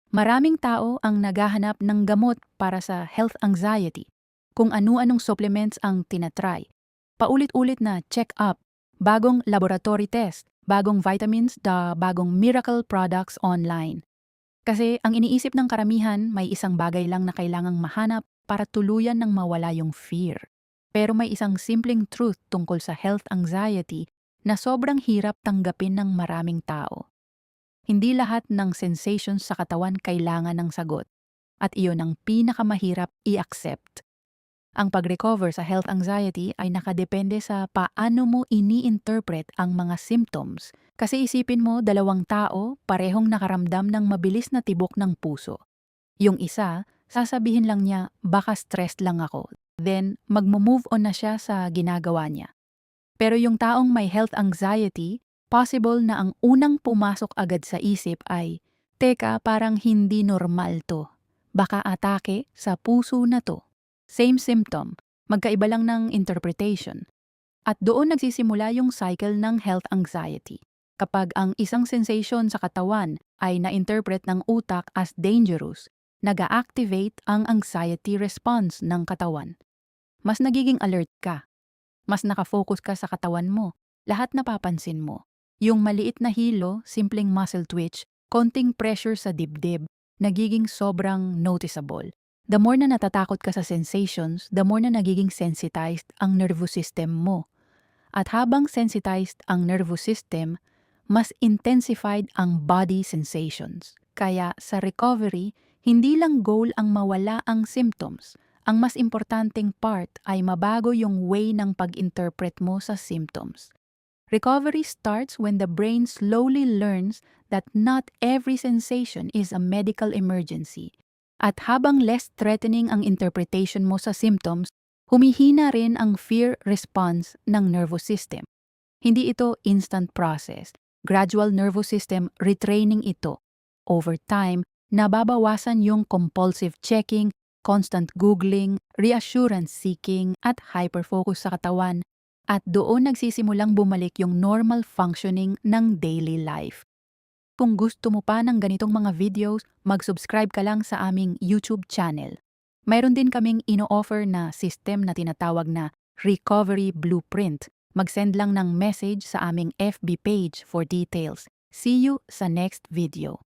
Maraming tao ang naghahanap ng gamot para sa health anxiety, kung ano-anong supplements ang tinatry. Paulit-ulit na check-up, bagong laboratory test, bagong vitamins, bagong miracle products online. Kasi ang iniisip ng karamihan, may isang bagay lang na kailangang mahanap para tuluyan ng mawala yung fear. Pero may isang simpleng truth tungkol sa health anxiety na sobrang hirap tanggapin ng maraming tao. Hindi lahat ng sensations sa katawan kailangan ng sagot, at iyon ang pinakamahirap i-accept. Ang pag-recover sa health anxiety ay nakadepende sa paano mo ini-interpret ang mga symptoms. Kasi isipin mo, dalawang tao parehong nakaramdam ng mabilis na tibok ng puso. Yung isa, sasabihin lang niya, baka stressed lang ako. Then, magmo-move on na siya sa ginagawa niya. Pero yung taong may health anxiety, possible na ang unang pumasok agad sa isip ay, teka, parang hindi normal to. Baka atake sa puso na to. Same symptom, magkaiba lang ng interpretation. At doon nagsisimula yung cycle ng health anxiety. Kapag ang isang sensation sa katawan ay na-interpret ng utak as dangerous, nag-activate ang anxiety response ng katawan. Mas nagiging alert ka. Mas nakafocus ka sa katawan mo. Lahat napapansin mo. Yung maliit na hilo, simpleng muscle twitch, konting pressure sa dibdib, nagiging sobrang noticeable. The more na natatakot ka sa sensations, the more na nagiging sensitized ang nervous system mo. At habang sensitized ang nervous system, mas intensified ang body sensations. Kaya sa recovery, hindi lang goal ang mawala ang symptoms. Ang mas importanteng part ay mabago yung way ng pag-interpret mo sa symptoms. Recovery starts when the brain slowly learns that not every sensation is a medical emergency. At habang less threatening ang interpretation mo sa symptoms, humihina rin ang fear response ng nervous system. Hindi ito instant process. Gradual nervous system retraining ito. Over time, nababawasan yung compulsive checking, constant googling, reassurance seeking, at hyperfocus sa katawan, at doon nagsisimulang bumalik yung normal functioning ng daily life. Kung gusto mo pa ng ganitong mga videos, mag-subscribe ka lang sa aming YouTube channel. Mayroon din kaming ino-offer na system na tinatawag na Recovery Blueprint. Mag-send lang ng message sa aming FB page for details. See you sa next video.